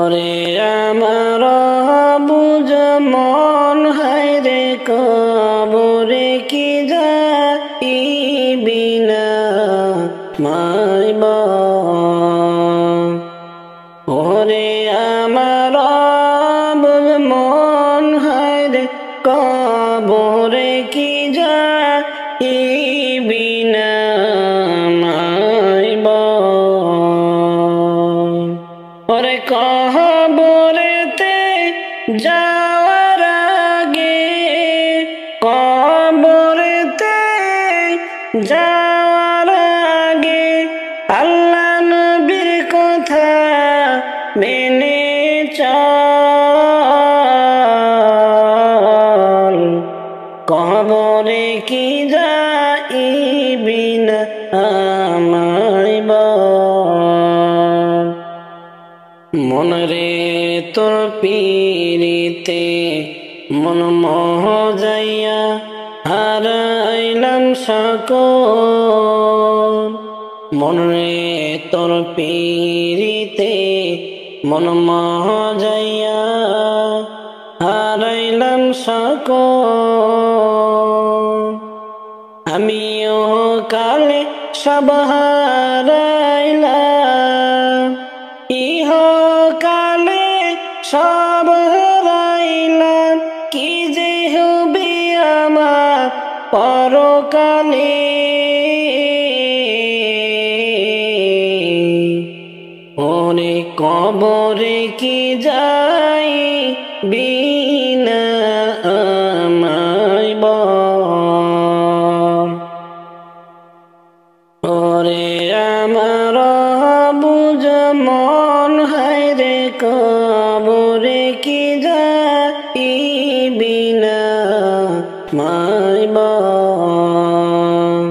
ওরে আমার বুঝ মন হায়রে কবরে কি যাইবি না মাইবা। ওরে আমার বুঝ মন হায়রে কবরে কি যাইবি না মাইবা। ওরে কবরেতে যাওয়ার আগে, কবরেতে যাওয়ার আগে আল্লাহ নবীর কথা মেনে চল। কবরে কি যাইবি না আমায় বল। মনরে তোর পীরিতে মন মোহ যাইয়া হারাইলাম সকল। মনরে তোর পীরিতে মন মোহ যাইয়া হারাইলাম সকল। আমিও কালে সব হারাইলাম, ইহকালে সব হারাইলাম। কি যে হবে আমার পরকালে, ওরে কবরে কি যাইবি না আমায় বল। ওরে আমার বুঝ মন হায়রে কবরে কি যাইবি না মায় বল।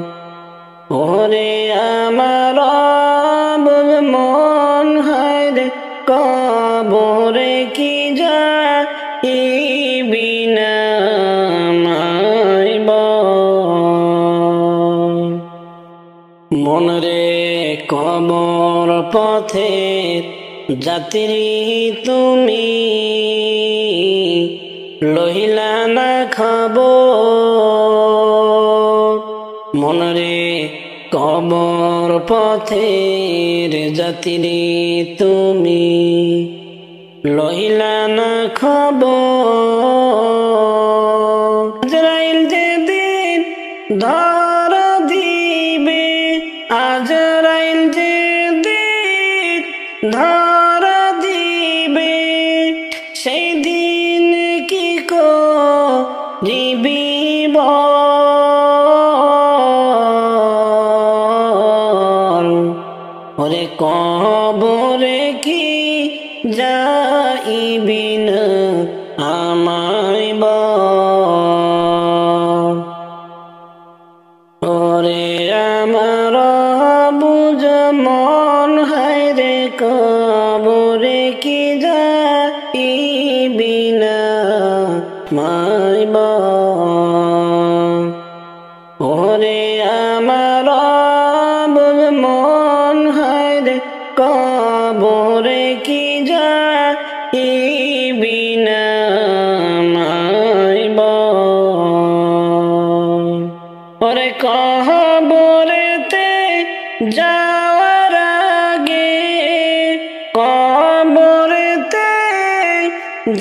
ওরে আমার বুঝ মন হায়রে কবরে কি যাইবি না মায় বল। মনরে কবর পথের যাত্রী তুমি, লইলা না খবর। মনরে কবর পথের যাত্রী তুমি, লইলা না খবর। আজরাইল যেদিন ধরা দিবে, আজরাইল যেদিন ধরা দিবে, সেই দিন কি করিবি বল। ওরে কবরে কি যাইবি না আমায় বল। ওরে আমার বুঝ মন হায়রে কবরে কি যাইবি না মায় বল। ওরে আমার বুঝ মন হায়রে কবরে কি যাইবি না মায় বল। ওরে কবরেতে যাওয়ার আগে, কবরেতে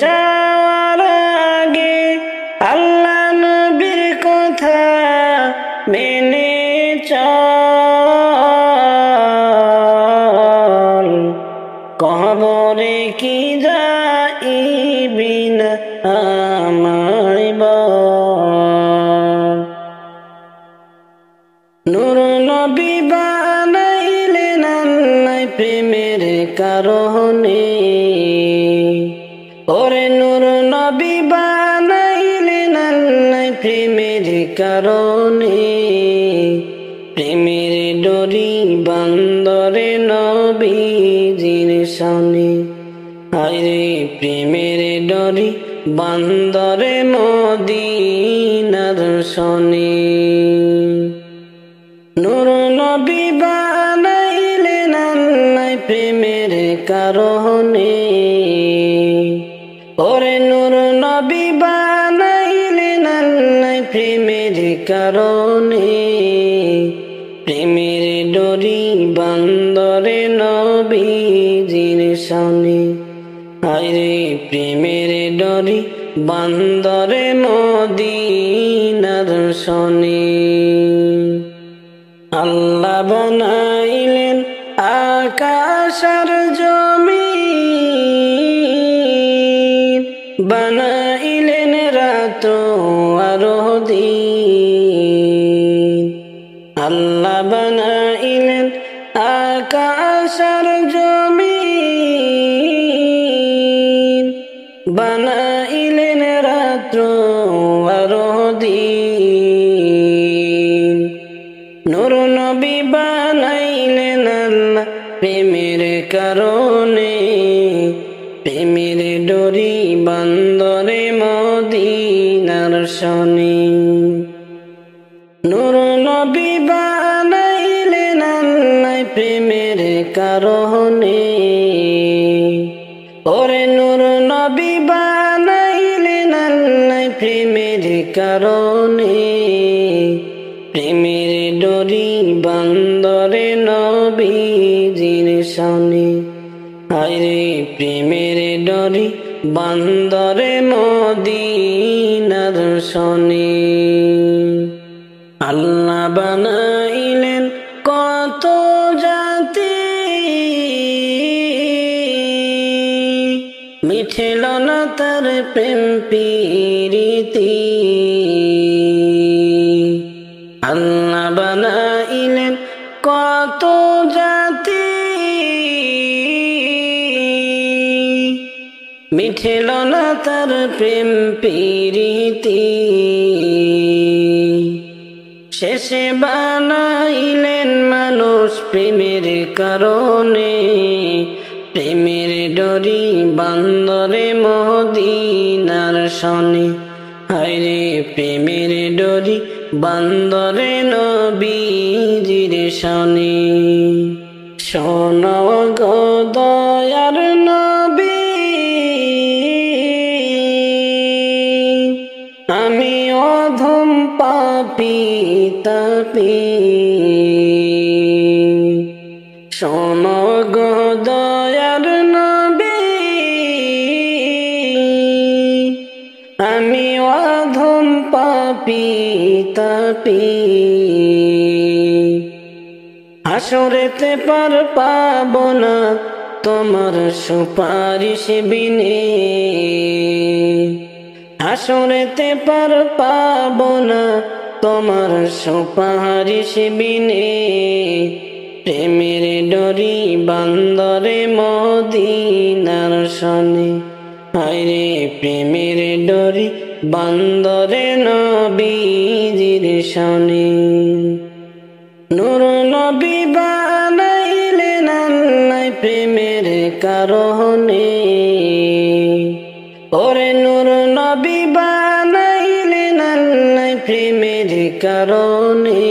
যাওয়ার আগে আল্লাহ নবীর কথা মেনে চল। কবরে কি যাইবি না আমায় বল। নূর নবী বানাইলেন আল্লাহ প্রেমের কারণে, ওরে নূর নবী বানাইলেন আল্লাহ প্রেমের কারণে। প্রেমের ডরি বান্দরে নবীজির সনে, হায়রে প্রেমের ডরি বান্দরে মদিনার সনে। নূর নবী বানাইলেন আল্লাহ প্রেমের কারণে ওরে নূর নবী বানাইলেন আল্লাহ প্রেমের কারণে প্রেমের ডরি বান্দরে নবীজির শানে হায়রে প্রেমের ডরি বান্দরে মদিনার শনে আল্লাহ বানাইলেন আকাশ আর জমিন বানাইলেন রাত আর দিন আল্লাহ বানাইলেন আকাশ আর জমিন বানাইলেন রাত্র আর দিন নূর নবী বানাইলেন আল্লাহ প্রেমের কারণে প্রেমের ডরি বান্দরে মদিনার শনে নূর নবী বানাইলেন আল্লাহ প্রেমের কারণে ওরে নূর নবী বানাইলেন আল্লাহ প্রেমের কারণে প্রেমের ডরি বান্দরে নবীজির শানে হায়রে প্রেমের ডরি বান্দরে মদিনার শনে আল্লাহ বানাইলেন কত জাতি মিঠেল না তার প্রেম প্রীতি আল্লাহ বানাইলেন কত জাতি মিঠেল না তার প্রেম প্রীতি শেষে বানাইলেন মানুষ প্রেমের কারণে প্রেমের ডরি বান্দরে মদিনার শনে হায়রে প্রেমের ডরি বান্দরে নবীজির শনে শোনো গো দয়ার নবী আমি অধম পাপী তাপী শোনো গো দয়ার নবী আমি অধম পাপী তাপী হাসরেতে পার পাব না তোমার সুপারিশ বিনে হাসরেতে পার পাব না তোমার সুপারিশ বিনে প্রেমের ডরি বান্দরে মদিনার শনে হায়রে প্রেমের ডরি বান্দরে নবীজির শনে নূর নবী বানাইলেন আল্লাহ প্রেমের কারণে ওরে নূর নবী বানাইলেন আল্লাহ প্রেমের কারণে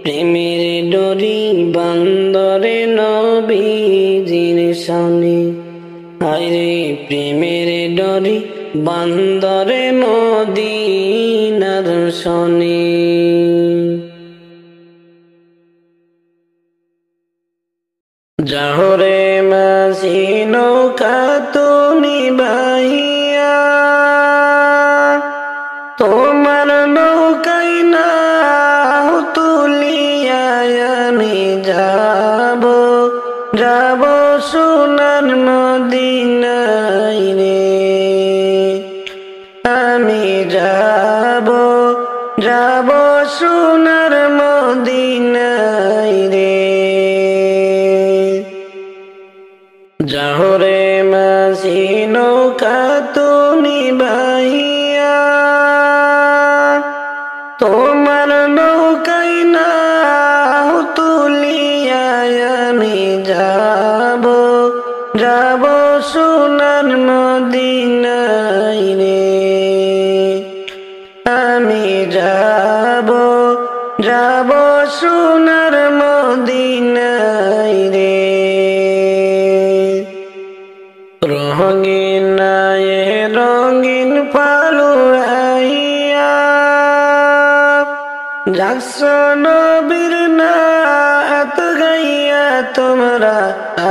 প্রেমের ডরি বান্দরে নবীজির শনে হায়রে প্রেমের ডরি বান্দরে মদিনার শনে জহরে মাঝি নৌকা তুমি বাহিয়া তোমার নৌকাই না তুলিয়া আমি যাব যাব সোনার মদিনায় রে আমি যাব যাব সোনার মদিনায় রে জহরে মাঝি নৌকা তুমি বাহিয়া তোমার নৌকাই না তুলিয়া আমি যাব যাব সোনার মদিনায় রে আমি যাব যাব সোনার মদিনায় রে রঙিন রঙিন পালুড়াইয়া যাচ্ছ নবীর নাত গাইয়া তোমরা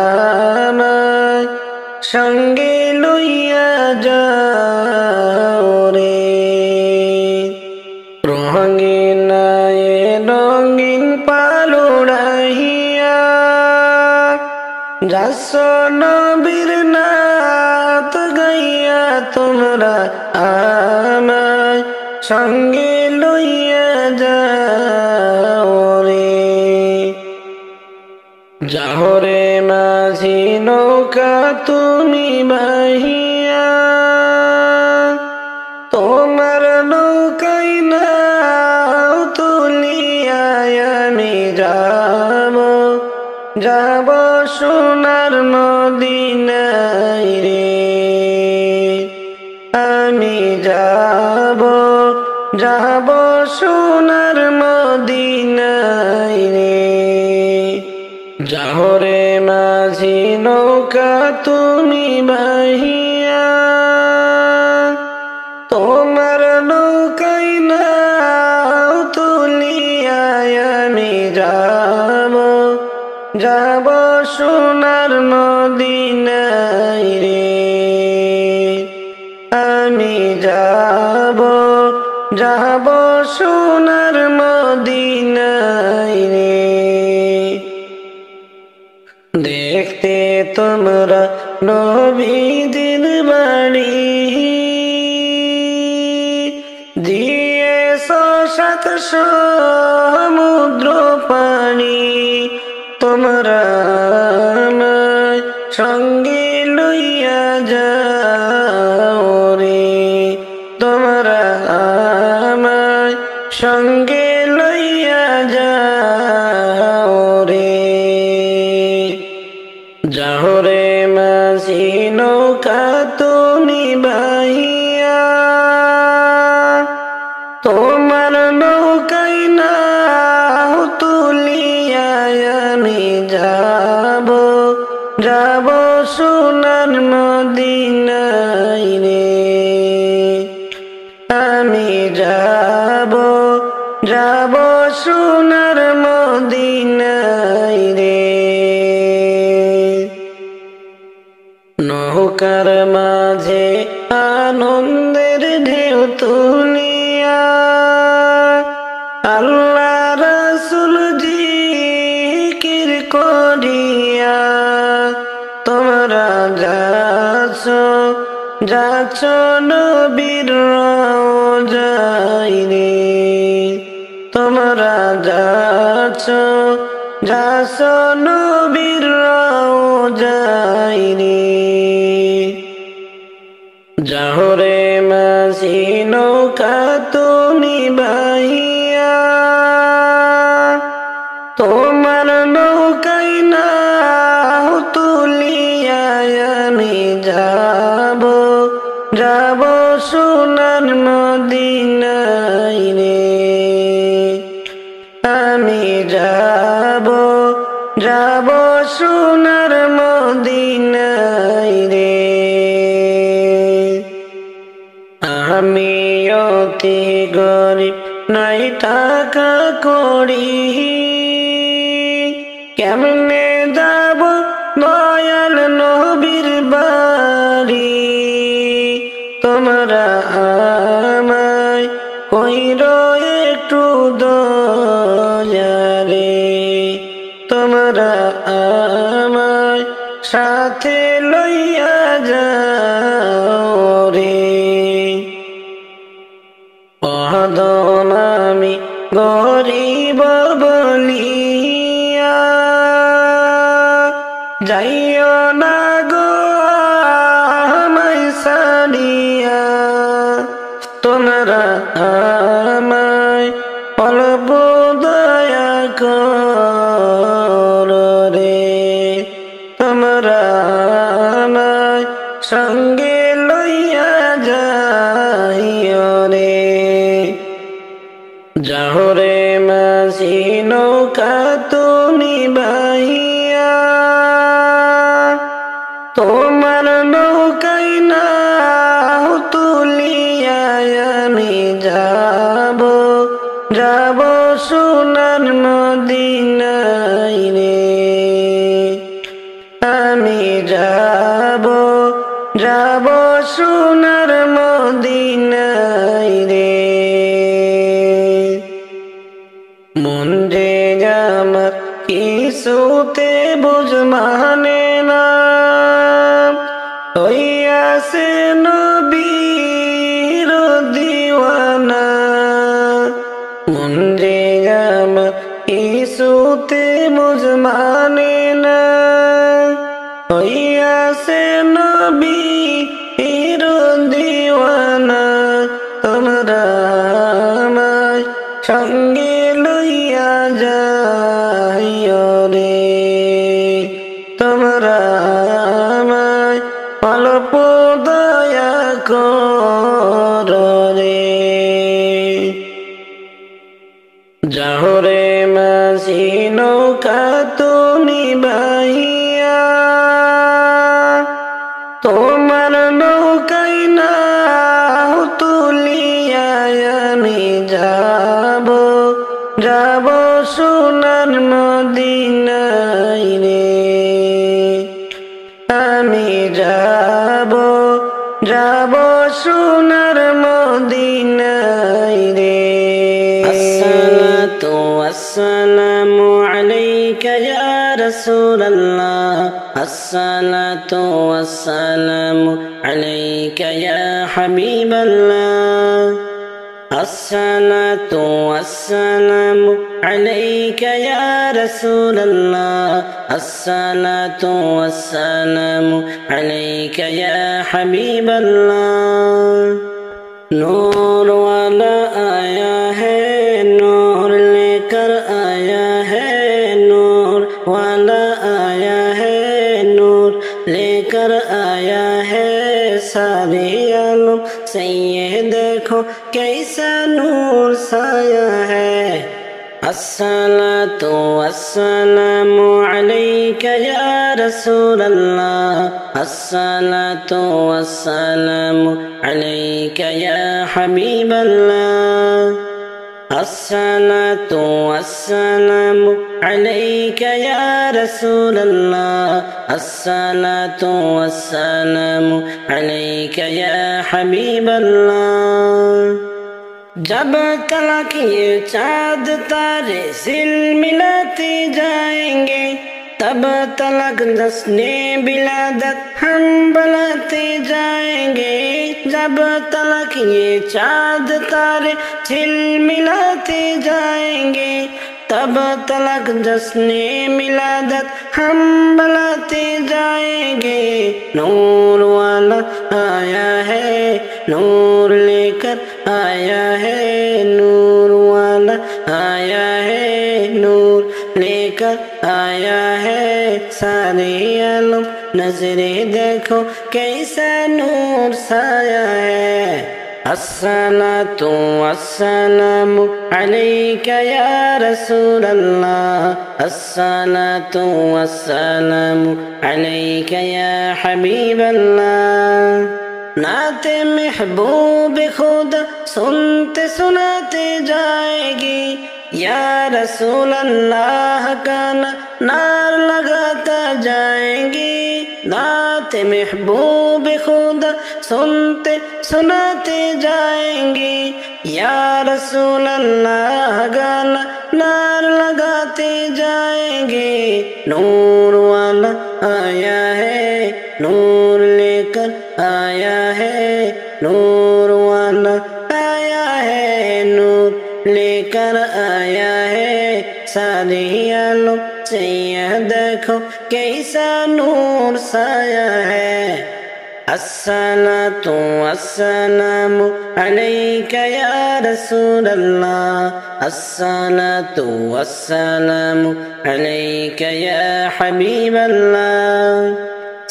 আমায় সঙ্গে লইয়া যাও রে। রঙিন রঙিন পালুড়াইয়া যাচ্ছ নবীর নাত গাইয়া তোমরা আমায় সঙ্গে লইয়া যাও রে। যাও রে মাঝি নৌকা তুমি বাহিয়া তোমার নৌকাই নাও তুলিয়া আমি যাব যাব সোনার মদিনায় রে। আমি যাব যাব সোনার মদিনায় রে। যাও রে মাঝি নৌকা তুমি বাহিয়া তোমার নৌকাই নাও তুলিয়া আমি যাব যাব সোনার মদিনায় রে। আমি যাব যাব সোনার মদিনায় রে। দেখতে তোমরা নবীদের বাড়ি দিয়েছ 7 সমুদ্র পানি তোমরা আমায় সঙ্গে লইয়া যাও রে। তোমরা আমায় সঙ্গে লইয়া যাও রে। যাও রে মাঝি নৌকা তুমি বাহিয়া তোমার নৌকাই নাও তুলিয়া আমি যাব যাব সোনার মদিনায় রে। আমি যাব যাব সোনার মদিনায় রে। নৌকার মাঝে আনন্দের ঢেউ তুলিয়া আল্লাহ রাসূল জিকির করিয়া তোমরা যাচ্ছ যাচ্ছ নবীর রওজায় রে। তোমরা যাচ্ছ যাচ্ছ নবীর রওজায় রে। যাও রে মাঝি নৌকা তুমি বাহিয়া তোমার নৌকাই নাও তুলিয়া আমি যাব যাব সোনার মদিনায় রে। আমি যাব যাব সোনার মদিনায় রে। আমি অতি গরিব নাই টাকা করি কেমনে যাব দয়াল নবীর বাড়ি। তোমরা আমায় কইরো একটু দয়া রে। তোমরা আমায় সাথে লইয়া যাও রে। অদম আমি গরিব বলিয়া যাইও না গো আমায় ছাড়িয়া। তোমরা আমায় অল্প দয়া করো রে। তোমরা আমায় সঙ্গে লইয়া যাইও রে। যাও রে মাঝি নৌকা তুমি বাহিয়া তোমার নৌকায় নাও তুলিয়া আমি যাব যাব সোনার মদিনায় রে আমি যাব যাব সোনার মদিনায় রে মন যে আমার কিছুতে বুঝ মানে না হইয়াছে নবীর দিওয়ানা মন যে আমার কিছুতে বুঝ মানে না হইয়াছে নবীর দিওয়ানা তোমরা আমায় সঙ্গে লইয়া যাইও রে তোমরা আমায় অল্প দয়া করো রে যাও রে মাঝি নৌকা তুমি বাহিয়া তোমার নৌকায় নাও তুলিয়া আমি যাব যাব সোনার মদিনায় রে আমি যাব যাব সোনার মদিনায় রে الصلاة والسلام عليك يا رسول الله الصلاة والسلام عليك يا حبيب الله الصلاة والسلام عليك يا رسول الله الصلاة والسلام عليك يا حبيب الله نور والا آیا ہے نور لے کر آیا ہے نور والا آیا ہے نور لے کر آیا ہے سارے عالم سے یہ دیکھو کیسا نور سایہ ہے الصلاة والسلام عليك يا رسول الله الصلاة والسلام عليك يا حبيب الله الصلاة والسلام عليك يا رسول الله الصلاة والسلام عليك يا حبيب الله جب تلک یہ چاند تارے سل ملاتے جائیں گے تب تلک جشن ولادت ہم بلاتے جائیں گے جب تلک یہ چاند تارے سل ملاتے جائیں گے تب تلک جشن ولادت ہم بلاتے جائیں گے نور والا آیا ہے نور لے کر آیا ہے نور والا آیا ہے نور لے کر آیا ہے سارے عالم نظرے دیکھو کیسا نور سایہ ہے الصلاة والسلام عليك يا رسول الله الصلاة والسلام عليك يا حبيب الله نعت محبوب خدا سنتے سناتے جائے گی یا رسول اللہ کا نار لگاتا جائیں گی نعت محبوب خدا سنتے سناتے جائیں گی یا رسول اللہ گانا نار لگاتے جائیں گے نور والا آیا ہے نور لے کر آیا ہے نور والا آیا ہے نور لے کر آیا ہے سارے عالم سے یہ دیکھو کیسا نور سایہ ہے الصلاة والسلام عليك يا رسول الله الصلاة والسلام عليك يا حبيب الله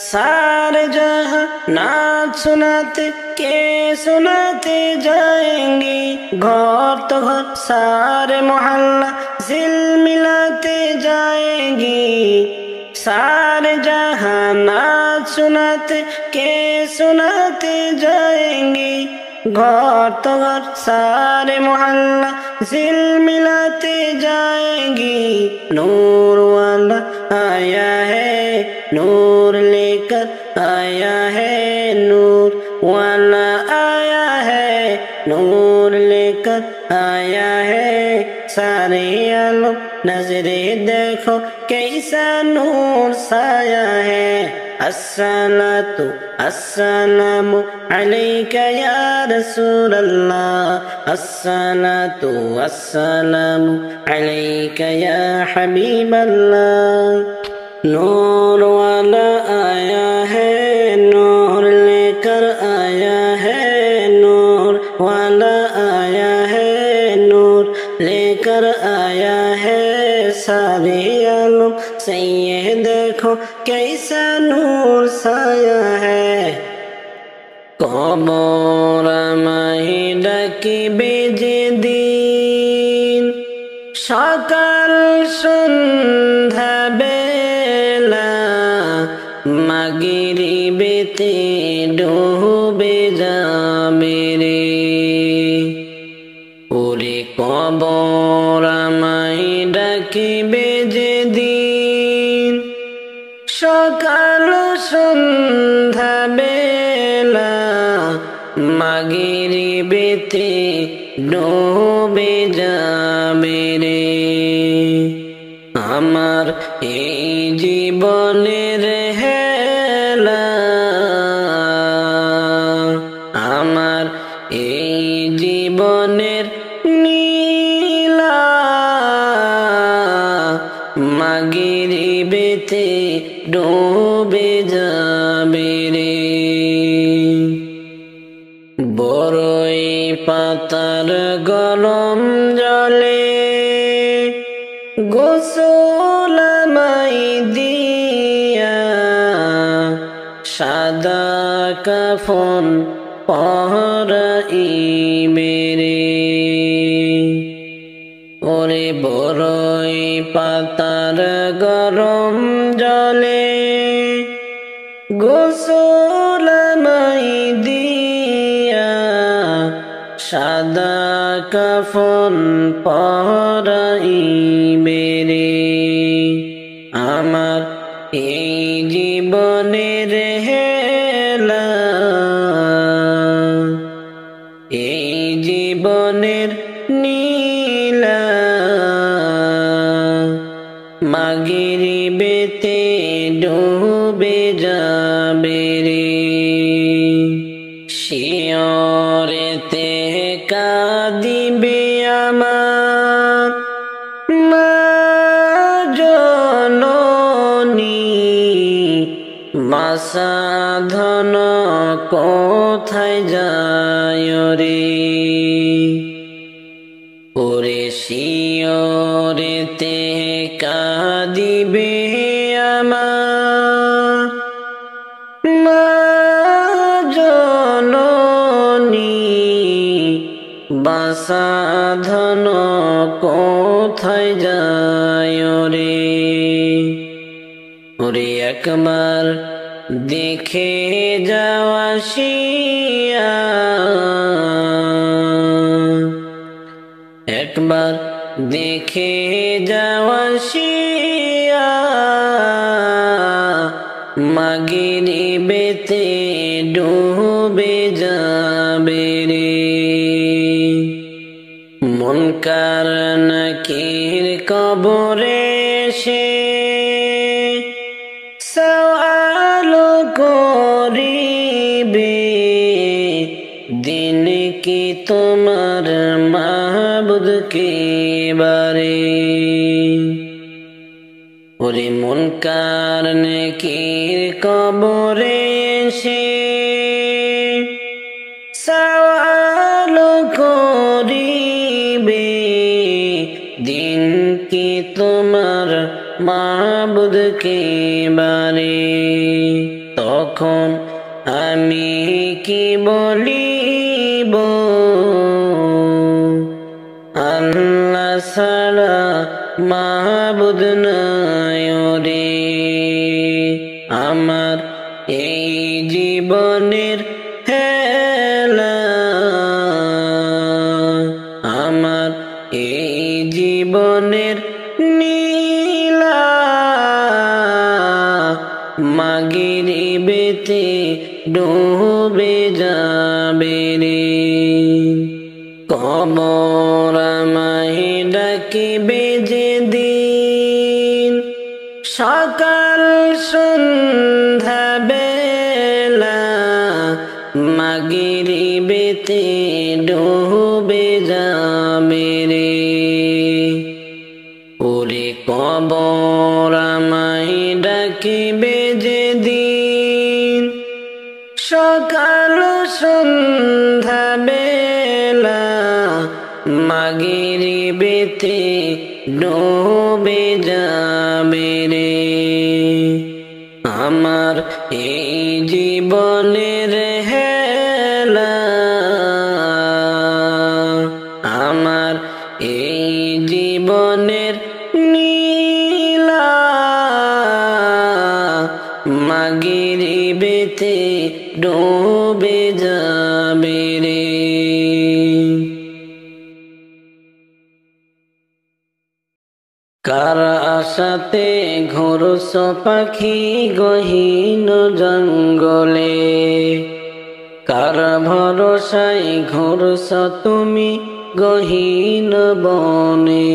سارے جہاں نعت سناتے کے سناتے جائیں گے گھر تو گھر سارے محلہ ذل ملاتے جائیں گی सारे जहानात सुनाते के सुनाते जाएंगे घर तो घर सारे मोहल्ला झिलमिलाते जाएंगी नूर वाला आया है नूर लेकर आया है नूर वाला आया है नूर लेकर आया है सारे आलम नजरे देखो कैसा नूर साया है अस्सलातु अस्सलामु अलैका या रसूल अल्लाह अस्सलातु अस्सलामु अलैका या हबीब अल्लाह नूर वाला आया है नूर लेकर आया है नूर वाला आया है नूर लेकर आया है सारे आलम से ये देखो कैसा नूर साया है कबर আমায় ডাকিবে যেদিন সকাল সন্ধ্যা বেলা মাগরিবেতে ডুবে যাবে রে ওরে কবর আমায় ডাকিবে যেদিন সকাল সন্ধ্যা বেলা মাগরিবেতে ডুবে যাবে রে আমার এই জীবনের হেলা আমার এই জীবনের নীলা মাগরিবেতে ডুবে যাবে রে বড়ই পাতার গরম জলে গোসল আমায় দিয়া সাদা কাফন পরাইবে রে ওরে বড়ই পাতার গরম জলে গোসল আমায় দিয়া সাদা কাফন পরাইবে রে আমার এই জীবনের হেলা এই জীবনের নীলা মাগরিবেতে ডুবে যাবে রে শিয়রেতে কাঁদিবে আমার মা জননী মাসাধন কোথায় যায় রে ওরে শিয়রেতে কাঁদিবে আমার মা জননী বাসাধন কোথায় যায় রে ওরে একবার দেখে যাওয়া শিয়া একবার দেখে যাওয়া শিয়া মাগরিবেতে ডুবে যাবে রে মুনকার নাকির কবরে সে সওয়াল করিবে দিন কি তোমার মাহবুদ কে বারে ওরে মুনকার নাকির কবরে সে সওয়াল করিবে দিন কি তোমার মাহবুদ কে বারে তখন আমি কি বলিব আল্লাহ ছাড়া মাহবুদ নাই রে জীবনের হেলা, আমার এই জীবনের নীলা, মাগরিবেতে ডুবে যাবে রে। কবর আমায় ডাকিবে যেদিন, সকাল সন্ধ্যা বেলা, মাগরিবেতে ডুবে যাবে রে। ওরে কবর আমায় ডাকিবে যেদিন, সকাল সন্ধ্যা বেলা, মাগরিবেতে ডুবে যাবে রে। আমার এই জীবনের হেলা, আমার এই জীবনের নীলা, মাগরিবেতে ডুবে যাবে রে। কার আশাতে ঘোরস পাখি গহীন জঙ্গলে, কার ভরসায় ঘোরস তুমি গহীন বনে।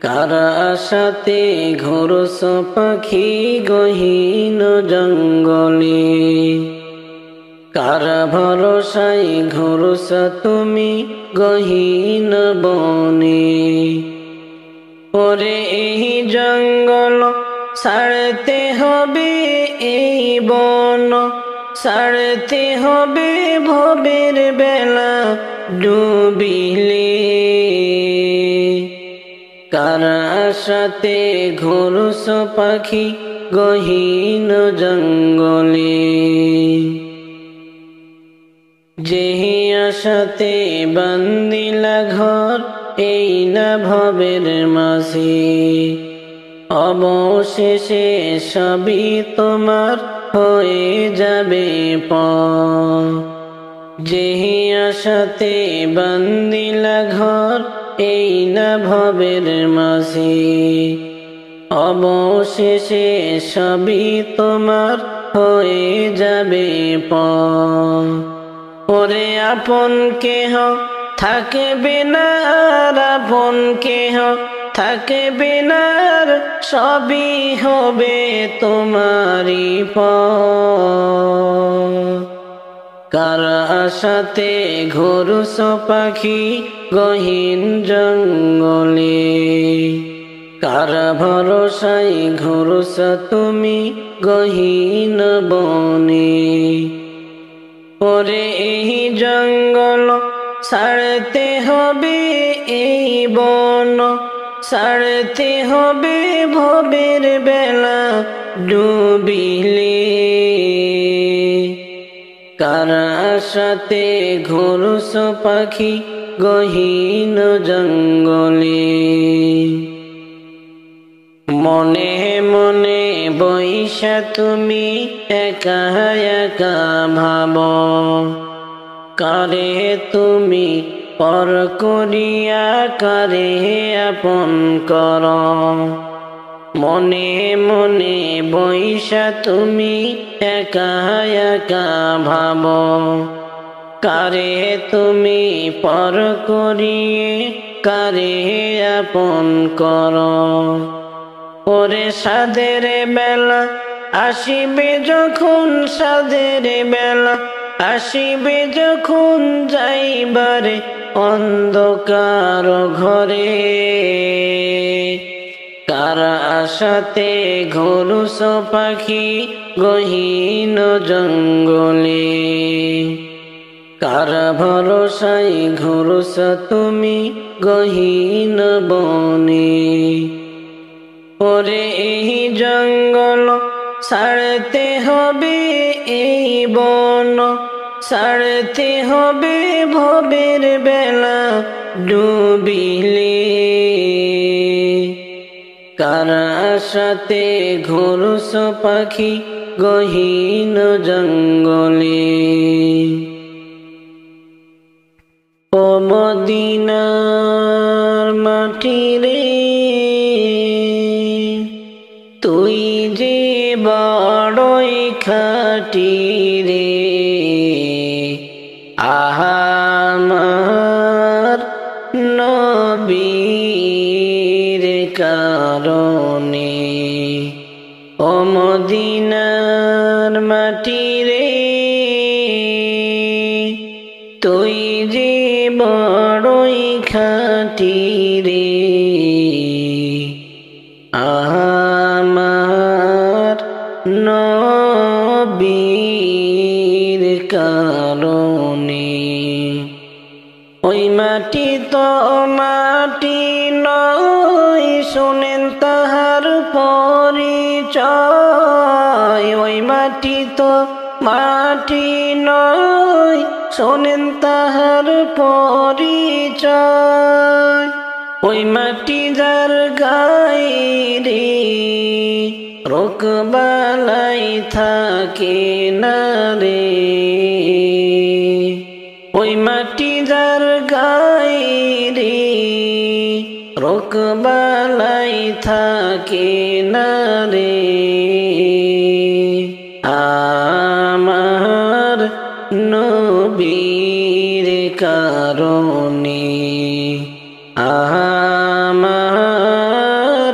কার আশাতে ঘোরস পাখি গহীন জঙ্গলে, কার ভরসায় ঘোরস তুমি গহীন বনে। ওরে এই জঙ্গল ছাড়তে হবে, এই বন ছাড়তে হবে, ভবের বেলা ডুবিলে। কার আশাতে ঘোরস পাখি গহীন জঙ্গলে, যেহি আশাতে বান্দিলা ঘর এই না ভবের মাঝে। অবশেষে সবই তোমার হয়ে যাবে পর, যেহি আশাতে বান্দিলা ঘর এই না ভবের মাঝে। অবশেষে সবই তোমার হয়ে যাবে পর। ওরে আপন কেহ থাকবে না, আপন কেহ থাকবে না, সবই হবে তোমারই পর। কার আশাতে ঘোরস পাখি গহীন জঙ্গলে, কার ভরসায় ঘোরস তুমি গহীন বনে। ওরে এই জঙ্গল ছাড়তে হবে, এই বন ছাড়তে হবে, ভবের বেলা ডুবিলে। কার আশাতে ঘোরস পাখি গহীন জঙ্গলে, মনে মনে বৈশা তুমি একা একা ভাবো, কারে তুমি পর করিয়া কারে আপন কর। মনে মনে বৈশা তুমি একা একা ভাবো, কারে তুমি পর করিয়ে কারে আপন কর। ওরে সাদের বেলা আসিবে যখন, সাদের বেলা আসিবে যখন, যাইবারে অন্ধকার ঘরে। কার আশাতে ঘোরস পাখি গহীন জঙ্গলে, কার ভরসায় ঘোরস তুমি গহীন বনে। ওরে এই জঙ্গল ছাড়তে হবে, এই বন ছাড়তে হবে, ভবের বেলা ডুবিলে। কার আশাতে ঘোরস পাখি গহীন জঙ্গলে। ও মদিনার মাটি রে, তুই যে বড়ই খাঁটি রে, আমার নবীর কারণে। ও মদিনার মাটি রে, তুই যে বড়ই খাঁটি রে, আমার নবীর কারণে। ওই মাটি তো মাটি নয়, শোনেন তাহার পরিচয়। ওই মাটি তো মাটি নয়, শোনেন তাহার পরিচয়। ওই মাটি যার গায়ে রে, রোগবালাই থাকে না রে। ওই মাটি যার গায়ে রে, রোগবালাই থাকে না রে। আমার নবীর কারণে, আমার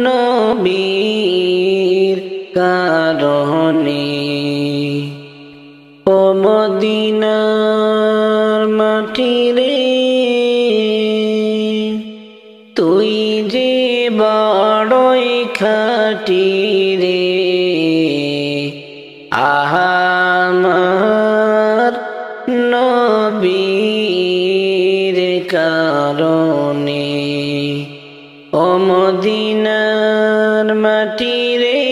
নবীর কারণে। ও মদিনার মাটি রে, তুই যে বড়ই খাঁটি রে, আমার নবীর কারণে। ও মদিনার মাটি রে,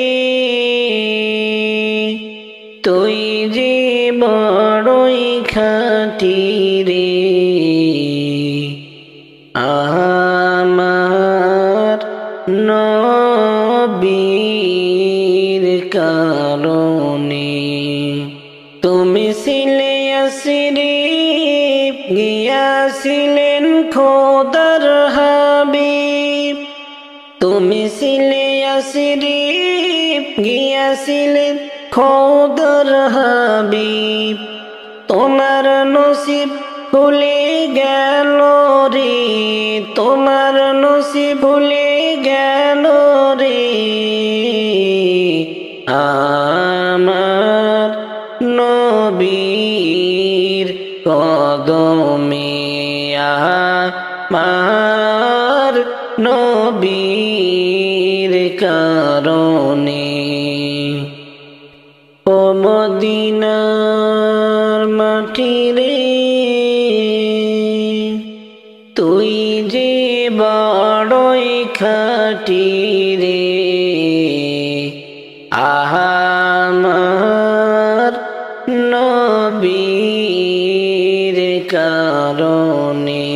তুই যে বড়ই খাঁটি রে, আমার নবীর কারণে। তুমি ছিলে আসরিফ, গিয়াছিলেন খোদার হাবিব। তুমি ছিলে আসরিফ, গিয়াছিলেন খোদার হাবিব। তোমার নসিব ভুলে গেল রে, তোমার নসিব ভুলে গেল রে। আমার নবীর কদমে, আমার নবীর কারণে। ও মদিনার মাটি রে, তুই যে বড়ই খাঁটি রে, আমার নবীর কারণে।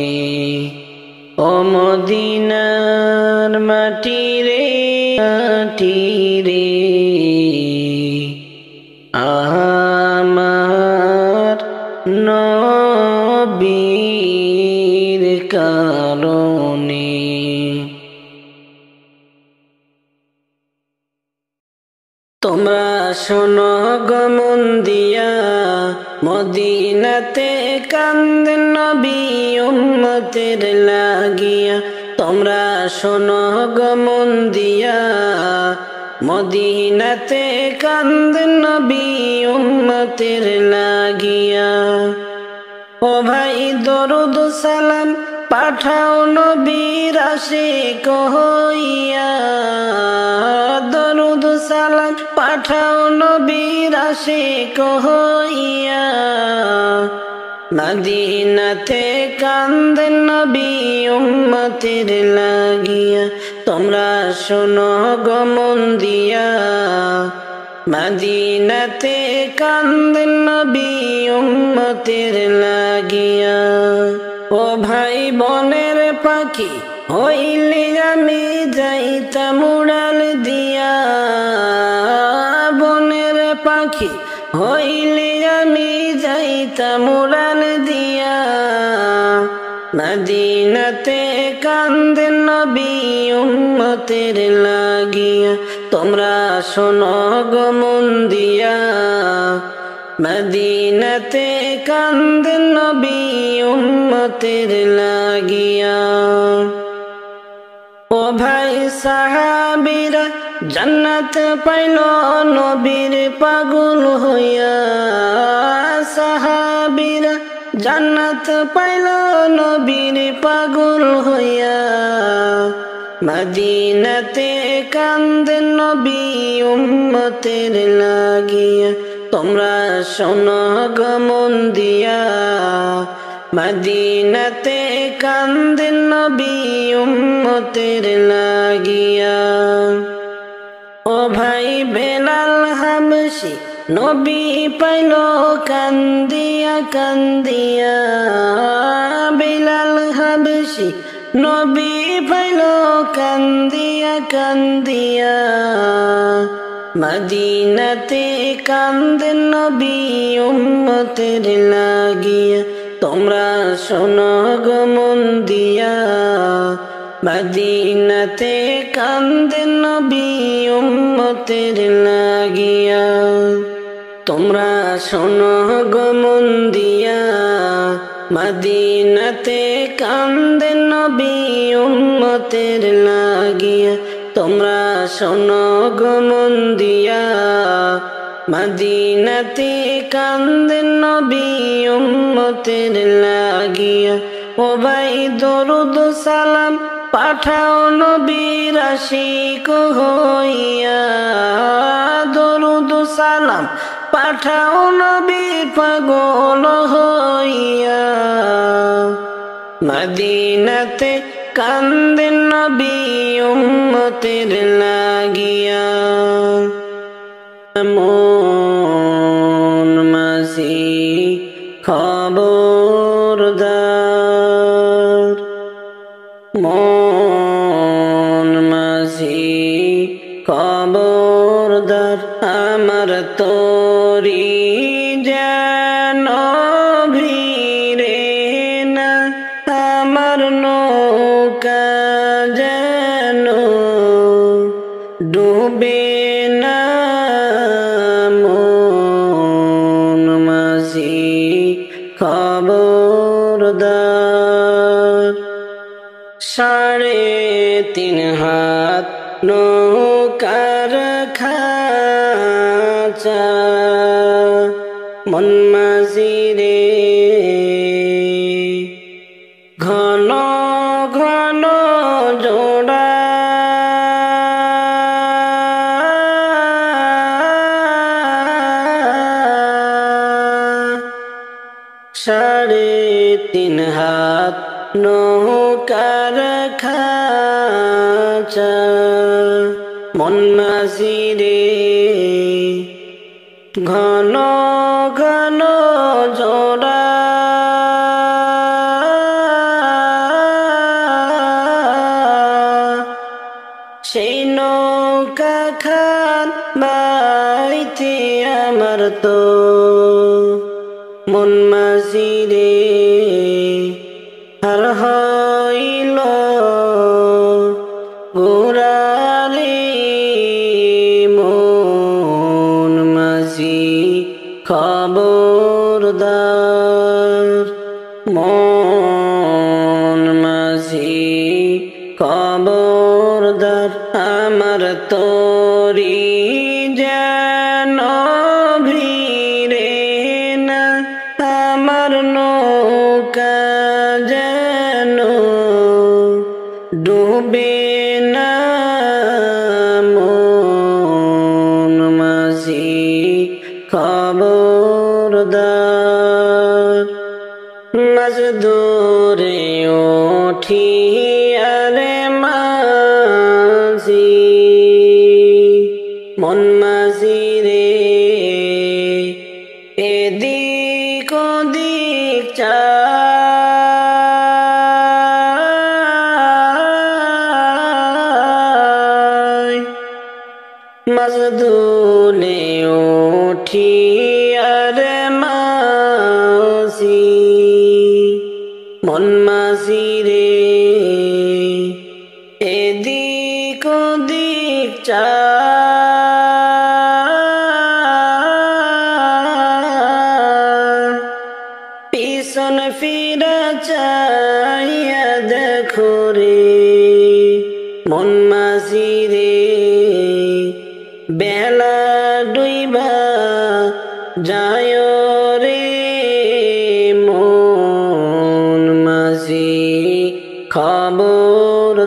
ও মদিনার মাটি রে, মাটি রে, আমার নবীর কারণে। তোমরা শোনো গো মন দিয়া, মদিনাতে কান্দেন নবী উম্মতের লাগিয়া। তোমরা শোনো গো মন দিয়া, মদিনাতে কান্দেন নবী উম্মতের লাগিয়া। ও ভাই দরুদ সালাম পাঠাও নবীর আশিক হইয়া, দরুদ সালাম পাঠাও নবীর আশিক হইয়া। মদিনাতে কান্দেন নবী উম্মতের লাগিয়া। তোমরা শোনো গো মন দিয়া, মদিনাতে কান্দেন নবী উম্মতের লাগিয়া। ও ভাই বনের পাখি হইলে আমি যাইতাম উড়াল দিয়া, বনের হইলে আমি যাইতাম উড়াল দিয়া মদিনাতে কান্দেন নবী উম্মতের লাগিয়া তোমরা শোনো গো মন দিয়া মদিনাতে কান্দেন নবী উম্মতের লাগিয়া ও ভাই সাহাবীরা জান্নাত পাইল নবীর পাগল হইয়া সাহাবীরা জান্নাত পাইল নবীর পাগল হইয়া মদিনাতে কান্দেন নবী উম্মতের লাগিয়া তোমরা শোনো গো মন দিয়া মদিনাতে কান্দেন নবী উম্মতের লাগিয়া ও ভাই বেলাল হাবশী নবী পাইল কান্দিয়া কান্দিয়া বেলাল হাবশী নবী পাইল কান্দিয়া কান্দিয়া মদিনাতে কান্দেন নবী উম্মতের লাগিয়া তোমরা শোনো গো মন দিয়া মদিনাতে কান্দেন নবী উম্মতের লাগিয়া তোমরা শোনো গো মন দিয়া মদিনাতে কান্দেন নবী উম্মতের লাগিয়া তোমরা শোনো গো মন দিয়া মদিনাতে কান্দেন নবী উম্মতের লাগিয়া ও ভাই দরুদ সালাম পাঠাও নবীর আশিক হইয়া দরুদ সালাম পাঠাও নবীর পাগল হইয়া মদিনাতে কান্দেন নবী উম্মতের লাগিয়া মন মাঝি খবরদার মন মাঝি খবরদার আমার তোরি যেন ভিড়ে না আমার নৌকা যেন ডুবে না মন মাঝি খবরদার 3.5 হাত নৌকার খাঁচা মন মাঝি রে ঘন ঘন জোড়া সাড়ে 3 হাত নৌকার খাঁচা মন মাঝি রে ঘন ঘন জোড়া সেই নৌকা খান বাইতে আমার তো মন মাঝি রে আর হইল গোরালে মন মাঝি খবরদার মন মাঝি খবরদার আমার তোরি যেন ভিড়ে না আমার নৌকা যেন ডুবে না মন মাঝি খবরদার মাঝ দূরে উঠিয়ারে মাঝি মন মাঝি রে এদিক ওদিক চাই মাঝ দুলে উঠি আর মাঝি মন মাঝি রে এদিক ওদিক পিছন ফিরা চাইয়া দেখো রে মন মাঝি রে বেলা ডুইবা যায় রে মন মাঝি খবরদার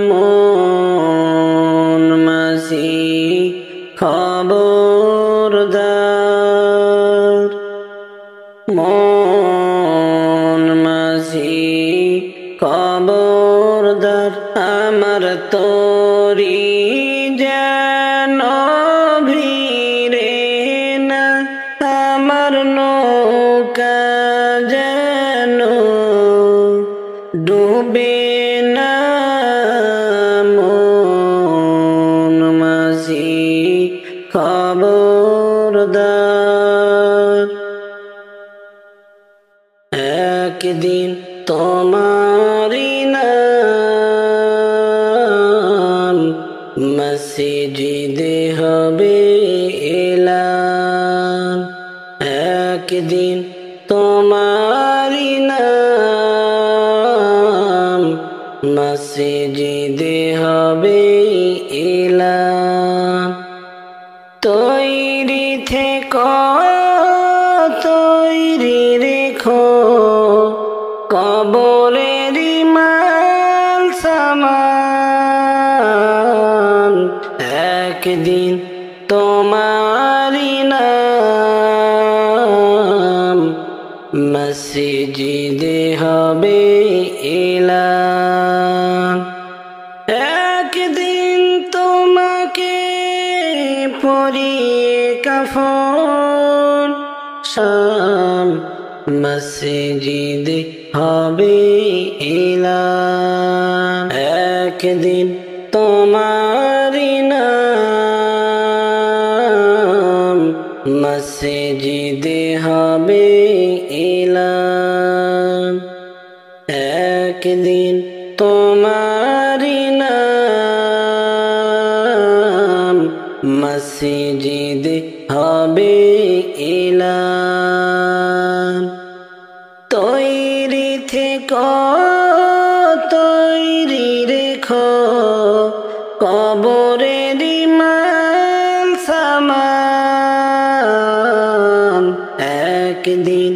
মন মাঝি খবরদার মন মাঝি খবরদার আমার তোরি যেন ভিড়ে না আমার নৌকা যেন ডুবে না মন মাঝি খবরদার একদিন তোমারি নাম মসজিদে হবে এলান একদিন তোমারি নাম মসজিদে হবে এলান তৈরি থেকো তৈরি রেখো কবরের মাল সামান একদিন তোমারি নাম মসজিদে হবে এলান একদিন তোমাকে পরিয়ে কাফন শাম মসজিদে হবে এলান একদিন তোমারি নাম মসজিদে হবে এলান একদিন তোমারি নাম মসজিদে হবে এলান তৈরি থেকো তৈরি রেখো কবরের মাল সামান একদিন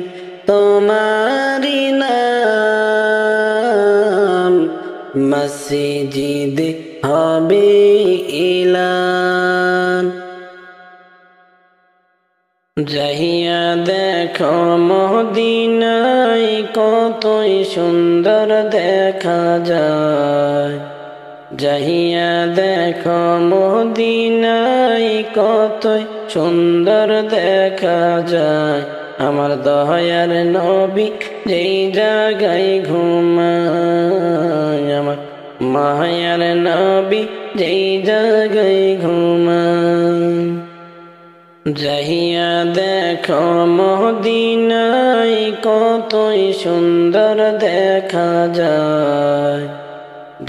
তোমারি নাম মসজিদে হবে এলান যাহিয়া দেখো মদিনায় কতই সুন্দর দেখা যায় যাহিয়া দেখো মদিনায় কতই সুন্দর দেখা যায় আমার দয়ার নবী যেই জায়গায় ঘুমায় আমার মায়ার নবী যেই জায়গায় ঘুমায় যাহিয়া দেখো মদিনায় কতই সুন্দর দেখা যায়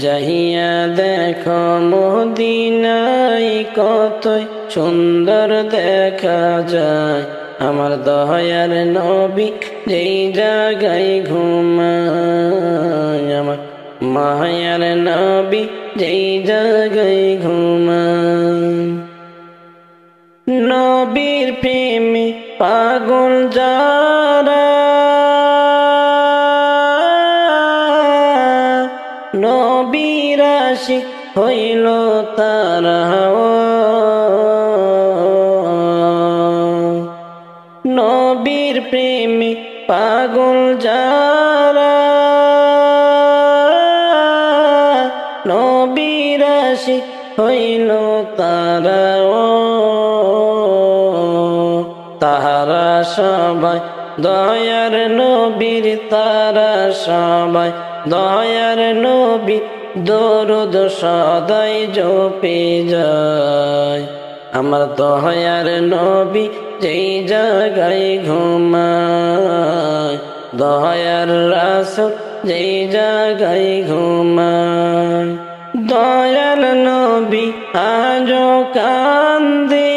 যাহিয়া দেখো মদিনায় কতই সুন্দর দেখা যায় আমার দয়ার নবী যেই জায়গায় ঘুমায় আমার মায়ার নবী যেই জায়গায় ঘুমায় নবীর প্রেমে পাগল যারা নবীর আশিক হইল তারা নবীর প্রেমে পাগল যারা নবীর আশিক হইল তারা তাহারা সবাই দয়ার নবীর তারা সবাই দয়ার নবী দরুদ সদাই জপে যায় আমার দয়ার নবী যেই জায়গায় ঘুমায়, দয়ার রাসূল যেই জায়গায় ঘুমায়। দয়াল নবী আজো কান্দে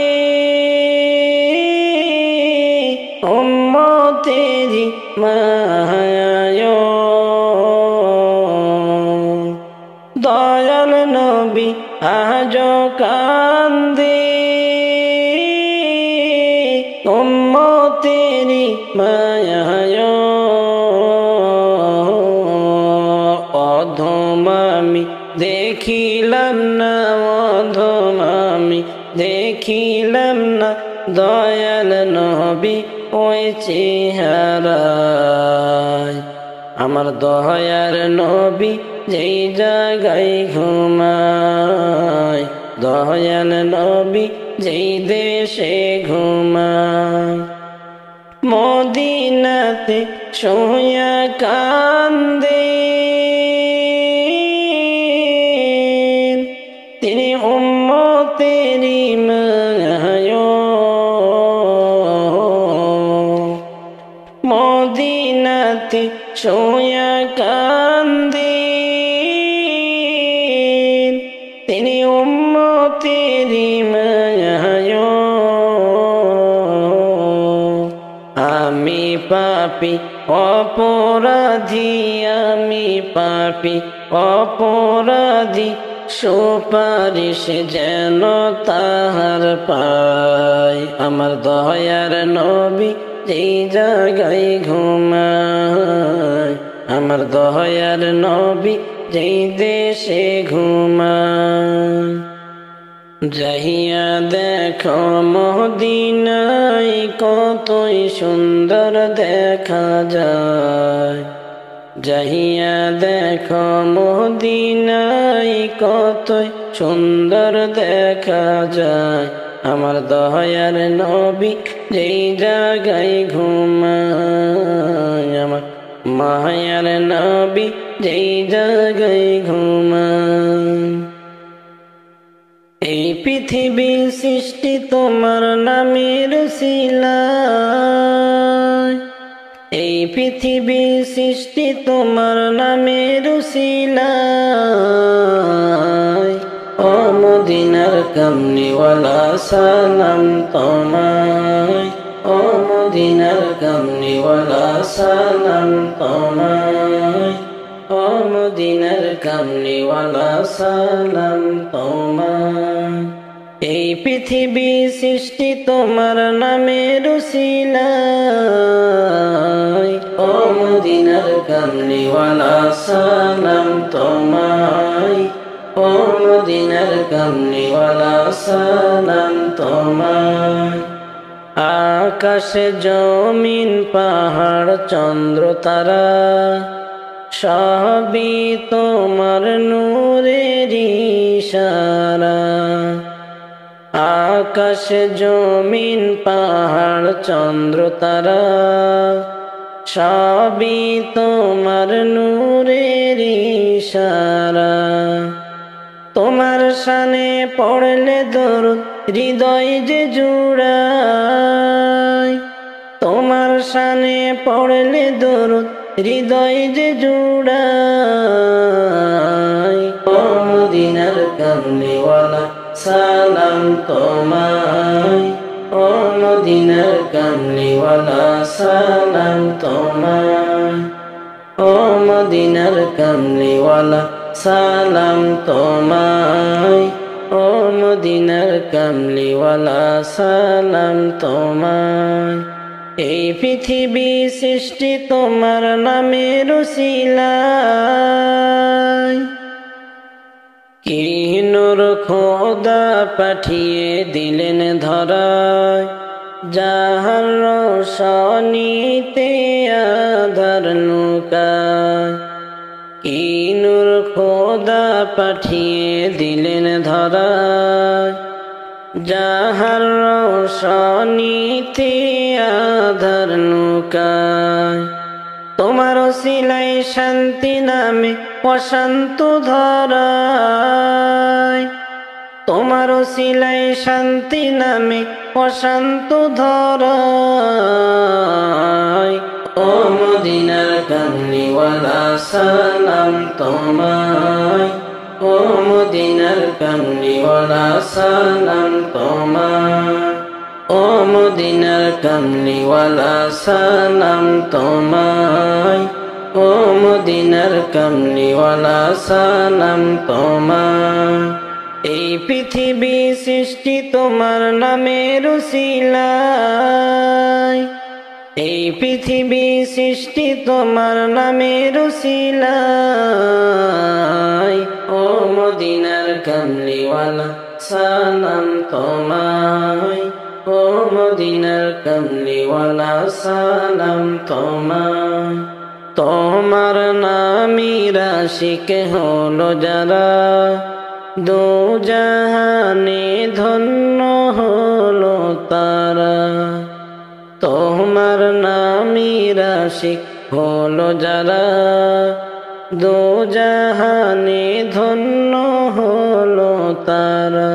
উম্মতেরি মায়ায়, দয়াল নবী আজো কান্দে উম্মতেরি মায়ায়। অধম আমি দেখিলাম না, অধম আমি দেখিলাম না দয়াল নবী ওই চেহারায়। আমার দয়ার নবী যেই জায়গায় ঘুমায়, দয়াল নবী যেই দেশে ঘুমায়। মদিনাতে শুয়া কান্দে তিনি উম্মতেরি মায়ায়, মদিনাতে শুয়া কান্দে তিনি উম্মতেরি মায়ায়। আমি পাপী অপরাধী, আমি পাপী অপরাধী, সুপারিশ যেন তাহার পাই। আমার দয়ার নবী যেই জায়গায় ঘুমায়, আমার দয়ার নবী যেই দেশে ঘুমায়। যাহিয়া দেখো মদিনায় কতই সুন্দর দেখা যায়, যাহিয়া দেখো মদিনায় কতই সুন্দর দেখা যায়। আমার দয়ার নবী যেই জায়গায় ঘুমায়, আমার মায়ার নবী যেই জায়গায় ঘুমায়। এই পৃথিবীর সৃষ্টি তোমার নামের উসিলায়, এই পৃথিবীর সৃষ্টি তোমার নামের উসিলায়। ও মদিনার কামলিওয়ালা সালাম তোমায়, ও মদিনার কামলিওয়ালা সালাম তোমায়, ও মদিনার কামলিওয়ালা সালাম তোমায়। এই পৃথিবী সৃষ্টি তোমার নামের উসিলায়, ও মদিনার কামলিওয়ালা সালাম তোমায়, ও মদিনার কামলিওয়ালা সালাম তোমায়। আকাশে জমিন পাহাড় চন্দ্র তারা সবই তোমার নূরের ইশারা। আকাশ জমিন পাহাড় চন্দ্র তারা সবই তোমার নূরের ইশারা। তোমার শানে পড়লে দরুদ হৃদয় যে জুড়ায়, তোমার শানে পড়লে দরুদ হৃদয় যে জুড়ায়। ও মদিনার কামলিওয়ালা সালাম তোমায়, ও মদিনার কামলিওয়ালা সালাম তোমায়, ও মদিনার কামলিওয়ালা সালাম তোমায়, ও মদিনার কামলিওয়ালা সালাম তোমায়। এই পৃথিবী সৃষ্টি তোমার নামের উসিলায়। কি নূর খোদা পাঠিয়ে দিলেন ধরায়, যাহার রোশনীতে আঁধার লুকায়। কি নূর খোদা পাঠিয়ে দিলেন ধরায়, যাহার রোশনীতে আঁধার লুকায়। তোমার ওসিলায় শান্তি নামে অশান্ত ধরায়, তোমার ওসিলায় শান্তি নামে অশান্ত ধরায় ও মদিনার কামলিওয়ালা সালাম তোমায় ও মদিনার কামলিওয়ালা সালাম তোমায় ও মদিনার কামলিওয়ালা সালাম তোমায় ও মদিনার কামলিওয়ালা সালাম তোমায় এই পৃথিবী সৃষ্টি তোমার নামের উসিলায় এই পৃথিবী সৃষ্টি তোমার নামের উসিলায় ও মদিনার কামলিওয়ালা সালাম তোমায় ও মদিনার কামলিওয়ালা সালাম তোমায় তোমার নামের আশিক হলো যারা দো জাহানে ধন্য হলো তারা তোমার নামের আশিক হলো যারা দো জাহানে ধন্য হলো তারা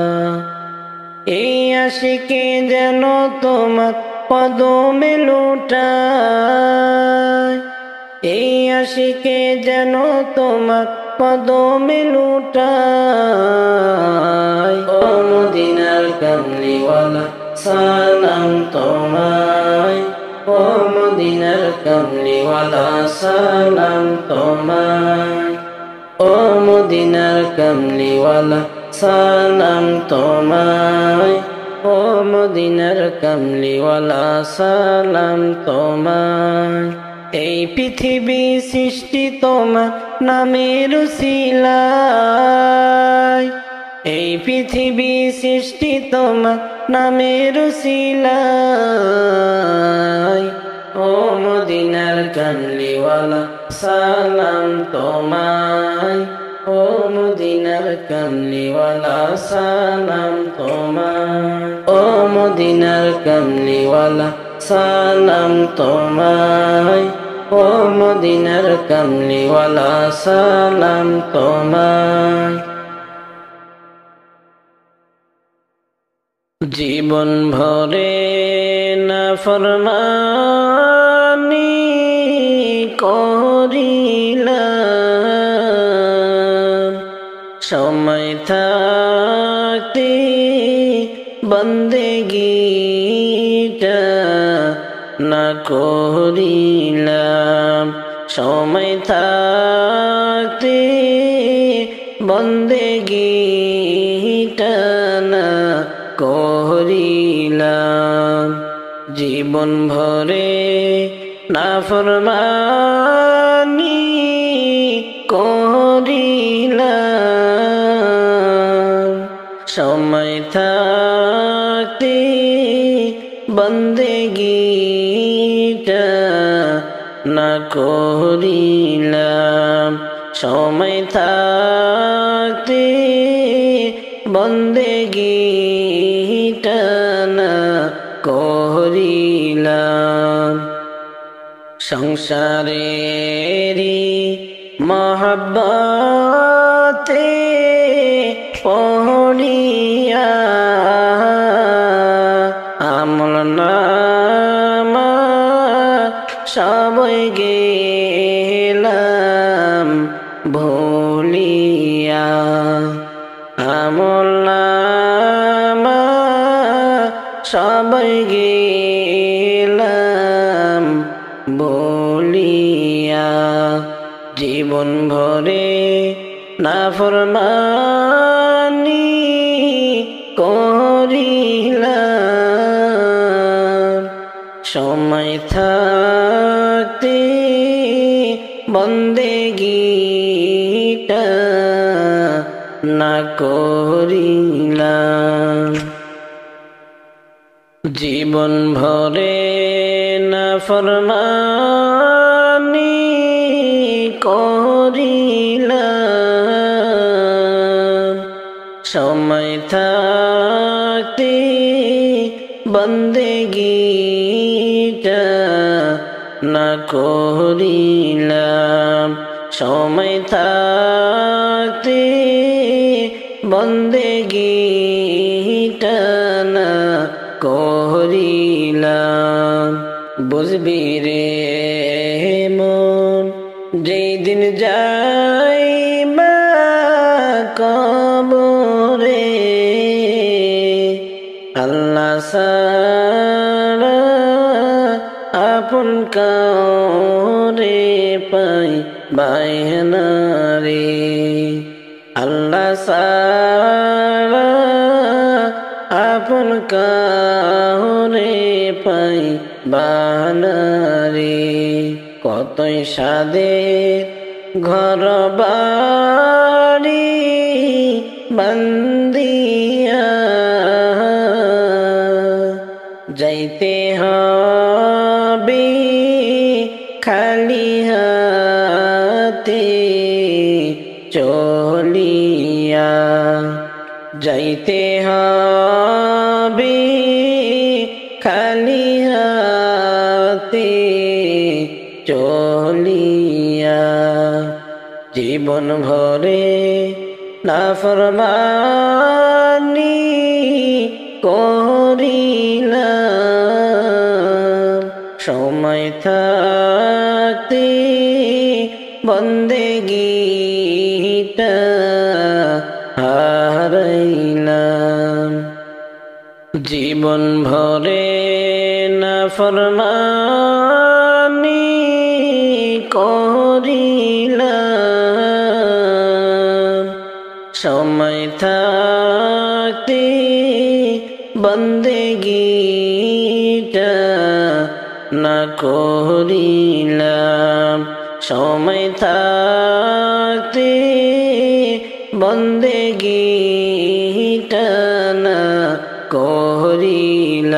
এই আশিকে যেন তোমার কদমে লুটায় এই আশিকে যেন তোমার কদমে লুটায় ও মদিনার কামলিওয়ালা সালাম তোমায় ও মদিনার কামলিওয়ালা সালাম তোমায় ও মদিনার কামলিওয়ালা সালাম তোমায় ও মদিনার কামলিওয়ালা সালাম তোমায় এই পৃথিবী সৃষ্টি তোমার নামের উসিলায় এই পৃথিবী সৃষ্টি তোমার নামের উসিলায় ও মদিনার কামলিওয়ালা সালাম তোমায় ও মদিনার কামলিওয়ালা সালাম তোমায় ও মদিনার কামলিওয়ালা সালাম তোমায় ও মদিনার কামলিওয়ালা সালাম তোমায় জীবন ভরে নাফরমানি করিলাম সময় থাকতে বন্দেগীটা না করিলাম সময় থাকতে বন্দেগীটা না করিলাম জীবন ভরে নাফরমানি করিলাম সময় থাকতে বন্দেগীটা না করিলাম সময় থাকতে বন্দেগীটা না করিলাম সংসারেরি মহব্বতে পড়িয়া আমল নামা সবই গেলাম ভুলিয়া আমল নামা সবই গেলাম ভুলিয়া জীবন ভরে নাফরমানি করিলাম সময় থাকতে বন্দেগীটা না করিলাম জীবন ভরে নাফরমানি করিলাম সময় থাকতে বন্দেগীটা না করিলাম সময় থাকতে বন্দেগিটা না করিলাম। বুঝবি রে মন যেই দিন যাইবা কবরে, আল্লাহ ছাড়া আপন কাউরে পাইবানা রে। আল্লাহ ছাড়া আপন কাউরে পাইবানা রে। কতই সাদের ঘর বাড়ি বান্দিয়া যাইতে হবে খালি হাতে চলিয়া, যাইতে হবে খালি হাতে চলিয়া। জীবন ভরে নাফরমানি করিলাম, সময় থাকতে বন্দেগিটা হারাইলাম। জীবন ভরে নাফরমানি করিলাম, সময় থাকতে বন্দেগিটা না করিলাম। সময় থাকতে বন্দেগিটা না করিলাম।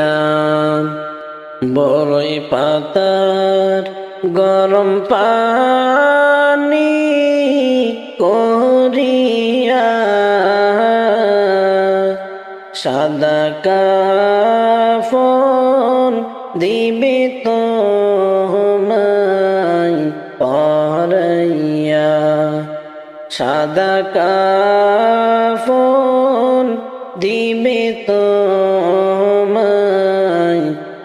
বড়ই পাতার গরম পানি করিয়া সাদা কাফন দিবে তোমায় পরাইয়া, সাদা কাফন দিবে তোমায়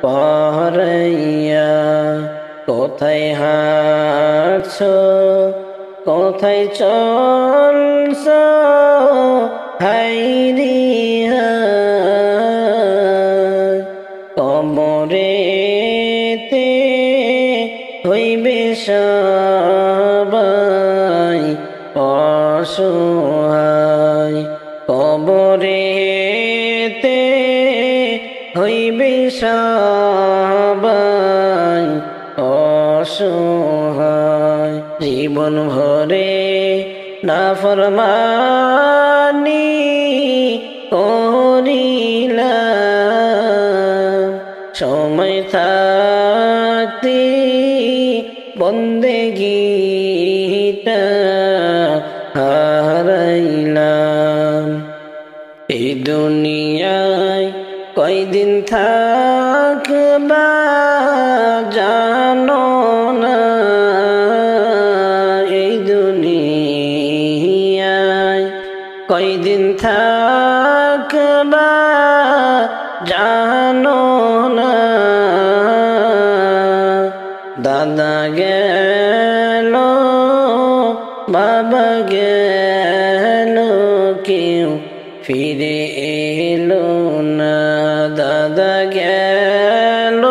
পরাইয়া। কোথায় হাঁটছ কোথায় চলছ হাইরে কবরেতে হইবে সবাই অসহায়, কবরেতে হইবে সবাই অসহায়। জীবন ভরে নাফরমানি করিলাম, সময় থাকতে বন্দেগিটা হারাইলাম। এই দুনিয়ায় কয়দিন থাকবা জানো না, এই দুনিয়ায় কয়দিন থাকবা জানো না। দাদা গেল বাবা গেল কেউ ফিরে এলো না, দাদা গেল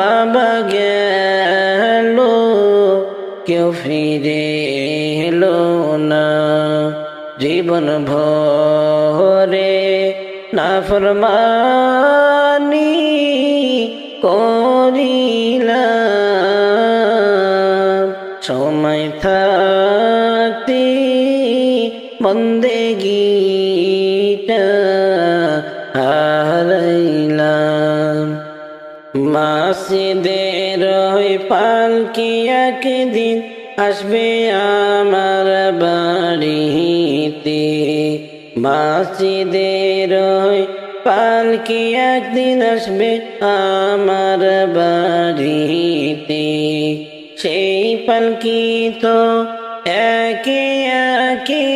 বাবা গেল কেউ ফিরে এলো না। জীবন ভরে নাফরমানি করিলাম, সময় থাকতে বন্দেগিটা হারাইলাম। মাসজিদের ওই পালকি একদিন আসবে আমার বাড়িতে, মাসজিদের ওই পালকি একদিন আসবে আমার বাড়িতে। সেই পালকি তো একে একে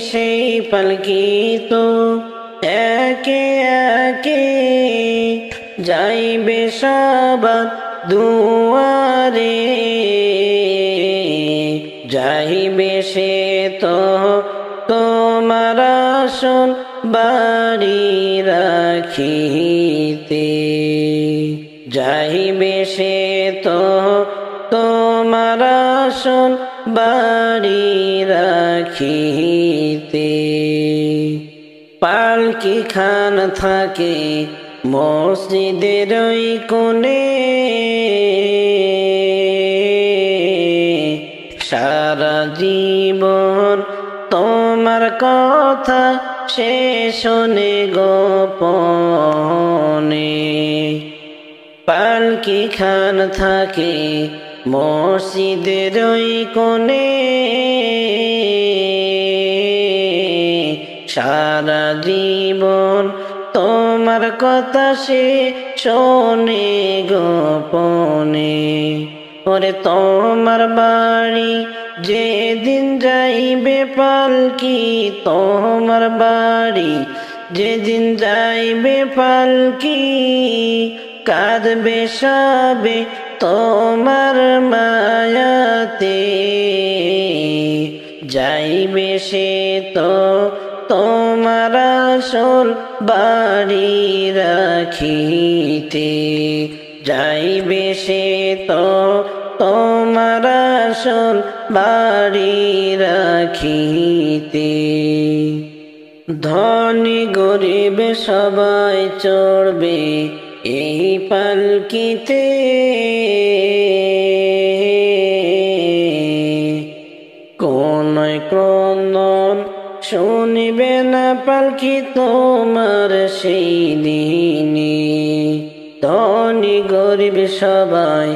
সেই পালকি তো একে একে যাইবে সবার দুয়ারে যাইবে সে তো তোমার আসল বাড়ি রাখিতে যাইবে সে তো তোমার আসল বাড়ি রাখিতে পালকি খান থাকে মসজিদের ওই কোণে সারা জীবন তোমার কথা সে শোনে গোপনে পালকি খান থাকে মসজিদের ওই কোণে সারা জীবন তোমার কথা সে শোনে গোপনে ওরে তোমার বাড়ি যেদিন যাইবে পালকি তোমার বাড়ি যেদিন যাইবে পালকি কাঁদবে সবে তোমার মায়াতে যাইবে সে তো তোমার আসল বাড়ি রাখিতে যাইবে সে তো তোমার আসল বাড়ি রাখিতে ধনী গরিব সবাই চড়বে এই পালকিতে কোন ক্রন্দন শুনিবে না পালকি তোমার সেই দিনে ধনী গরিব সবাই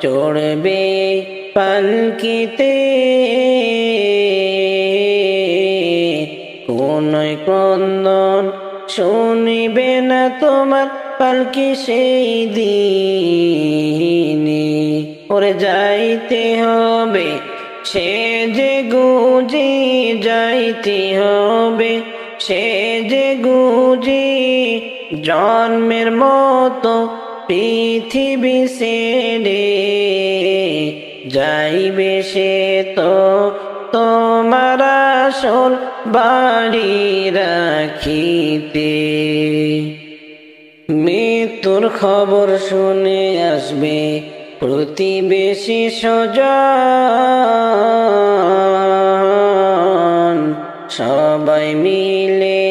চড়বে পালকিতে কোন ক্রন্দন শুনিবে না তোমার পালকি সেই দিনে ওরে যাইতে হবে সে যে গুজি যাইতে হবে সে যে গুজি জন্মের মতো পৃথিবী ছেড়ে যাইবে সে তো তোমার আসল বাড়ি রাখিতে মৃত্যুর খবর শুনে আসবে প্রতিবেশী স্বজন সবাই মিলে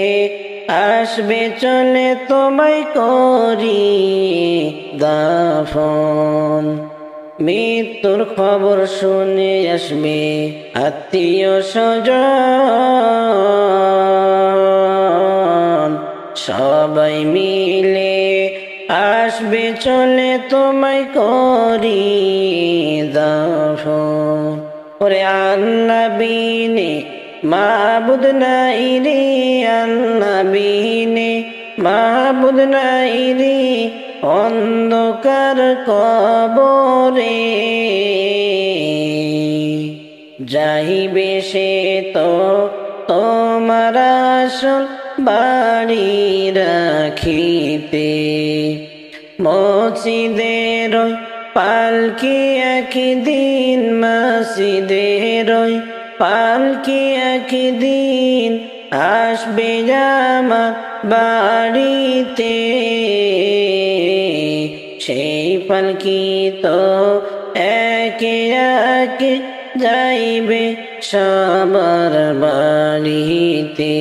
আসবে চলে তোমায় করি দাফন মৃত্যুর খবর শুনে আসবে আত্মীয় স্বজন সবাই মিলে আসবে চলে তোমায় করি দাফন ওরে আল্লাহ বিনে মাবুদ নাই রে আল্লাহ বিনে মাবুদ নাই রে অন্ধকার কবরে যাইবে সে তো তোমার আসল বাড়ি রাখিতে মসজিদের পালকি একদিন মসজিদের পালকি একদিন আসবে আমার বাড়িতে সেই পালকি তো একে একে যাইবে সবার বাড়িতে।